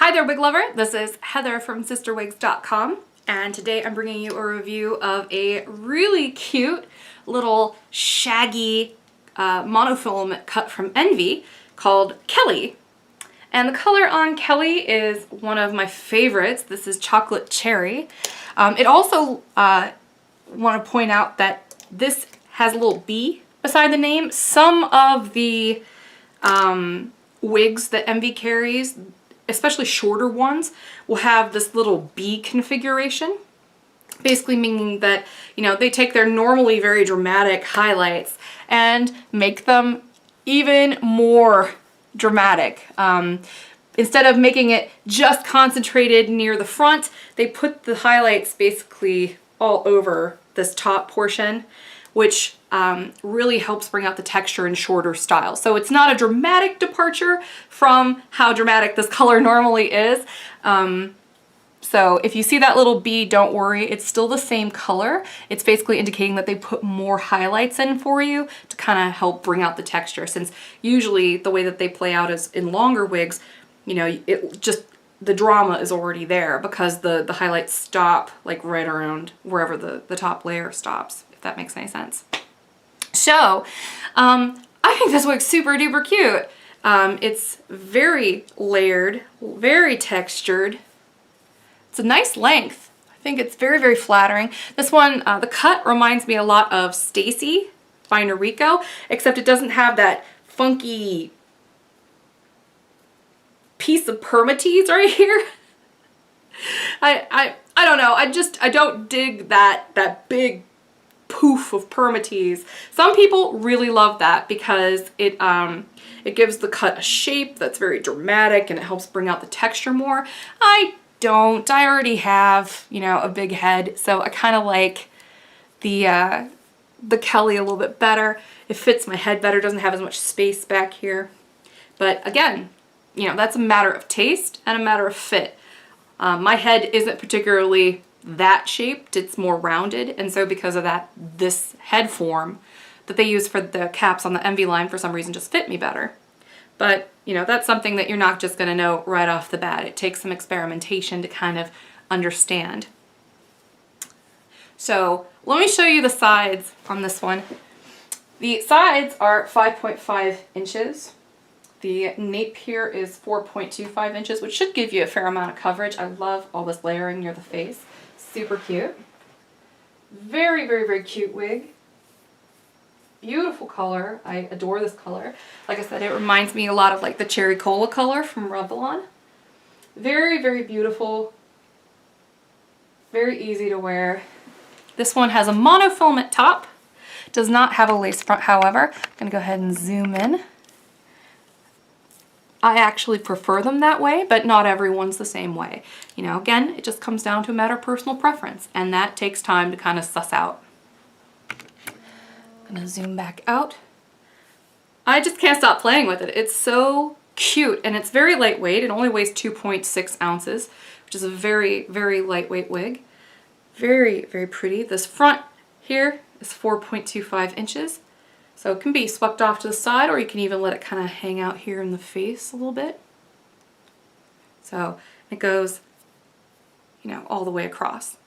Hi there, wig lover. This is Heather from CysterWigs.com, and today I'm bringing you a review of a really cute little shaggy monofilament cut from Envy called Kellie. And the color on Kellie is one of my favorites. This is chocolate cherry. It also want to point out that this has a little B beside the name. Some of the wigs that Envy carries, especially shorter ones, will have this little B configuration, basically meaning that, you know, they take their normally very dramatic highlights and make them even more dramatic. Instead of making it just concentrated near the front, they put the highlights basically all over this top portion, which really helps bring out the texture in shorter styles. So it's not a dramatic departure from how dramatic this color normally is. So if you see that little B, don't worry, it's still the same color. It's basically indicating that they put more highlights in for you to kind of help bring out the texture, since usually the way that they play out is in longer wigs, you know, it just, the drama is already there because the highlights stop like right around wherever the top layer stops, if that makes any sense. So I think this wig's super duper cute. It's very layered, very textured. It's a nice length. I think it's very, very flattering. This one, the cut reminds me a lot of Stacy by Noriko, except it doesn't have that funky piece of permatease right here. I don't know. I don't dig that big poof of permatease. Some people really love that because it gives the cut a shape that's very dramatic and it helps bring out the texture more. I don't. I already have, you know, a big head, so I kind of like the Kellie a little bit better. It fits my head better, doesn't have as much space back here. But again, you know, that's a matter of taste and a matter of fit. My head isn't particularly that shaped, it's more rounded, and so because of that, this head form that they use for the caps on the Envy line for some reason just fit me better. But, you know, that's something that you're not just going to know right off the bat. It takes some experimentation to kind of understand. So let me show you the sides on this one. The sides are 5.5 inches. The nape here is 4.25 inches, which should give you a fair amount of coverage. I love all this layering near the face. Super cute. Very, very, very cute wig. Beautiful color. I adore this color. Like I said, it reminds me a lot of like the Cherry Cola color from Revlon. Very, very beautiful. Very easy to wear. This one has a monofilament top. Does not have a lace front, however. I'm going to go ahead and zoom in. I actually prefer them that way, but not everyone's the same way. You know, again, it just comes down to a matter of personal preference, and that takes time to kind of suss out. I'm gonna zoom back out. I just can't stop playing with it. It's so cute, and it's very lightweight. It only weighs 2.6 ounces, which is a very, very lightweight wig. Very, very pretty. This front here is 4.25 inches. So it can be swept off to the side, or you can even let it kind of hang out here in the face a little bit. So it goes, you know, all the way across.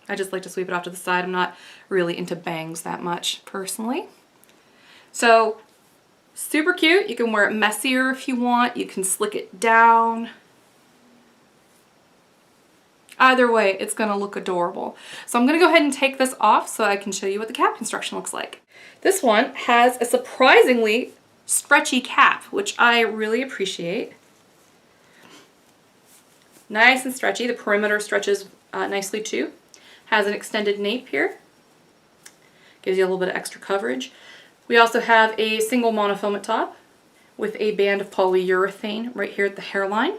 I just like to sweep it off to the side. I'm not really into bangs that much personally. So super cute. You can wear it messier if you want. You can slick it down. Either way, it's going to look adorable. So I'm going to go ahead and take this off so I can show you what the cap construction looks like. This one has a surprisingly stretchy cap, which I really appreciate. Nice and stretchy. The perimeter stretches nicely too. Has an extended nape here. Gives you a little bit of extra coverage. We also have a single monofilament top with a band of polyurethane right here at the hairline.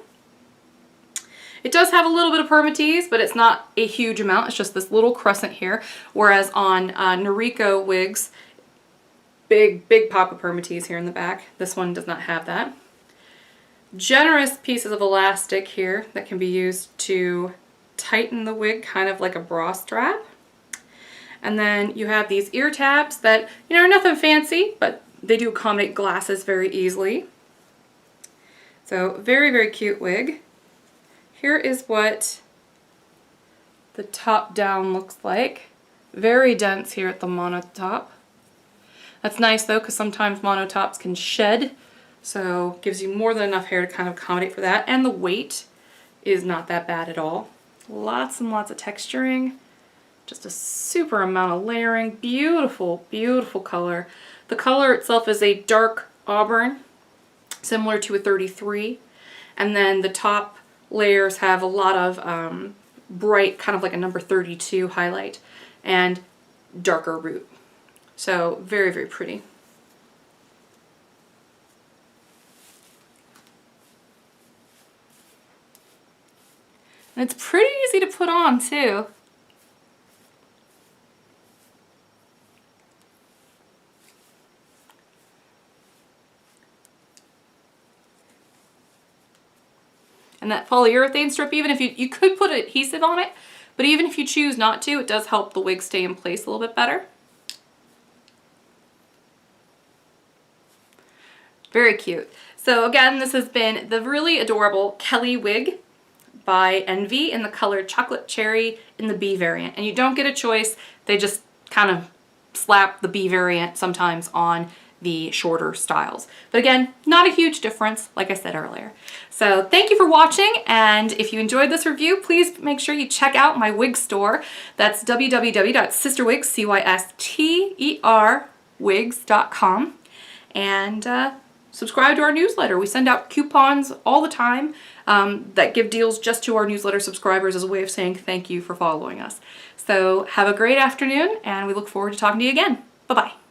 It does have a little bit of permatease, but it's not a huge amount. It's just this little crescent here, whereas on Noriko wigs, big pop of permatease here in the back. This one does not have that. Generous pieces of elastic here that can be used to tighten the wig, kind of like a bra strap. And then you have these ear tabs that, you know, are nothing fancy, but they do accommodate glasses very easily. So very, very cute wig. Here is what the top down looks like. Very dense here at the monotop. That's nice though, because sometimes monotops can shed, so gives you more than enough hair to kind of accommodate for that. And the weight is not that bad at all. Lots and lots of texturing. Just a super amount of layering. Beautiful, beautiful color. The color itself is a dark auburn, similar to a 33. And then the top layers have a lot of bright, kind of like a number 32 highlight and darker root. So very, very pretty. And it's pretty easy to put on too. And that polyurethane strip, even if you could put adhesive on it, but even if you choose not to, it does help the wig stay in place a little bit better. Very cute. So again, this has been the really adorable Kellie wig by Envy in the color Chocolate Cherry in the B variant. And you don't get a choice. They just kind of slap the B variant sometimes on the shorter styles. But again, not a huge difference, like I said earlier. So thank you for watching, and if you enjoyed this review, please make sure you check out my wig store. That's www.CysterWigs, C-Y-S-T-E-R wigs.com, and subscribe to our newsletter. We send out coupons all the time that give deals just to our newsletter subscribers as a way of saying thank you for following us. So have a great afternoon, and we look forward to talking to you again. Bye-bye.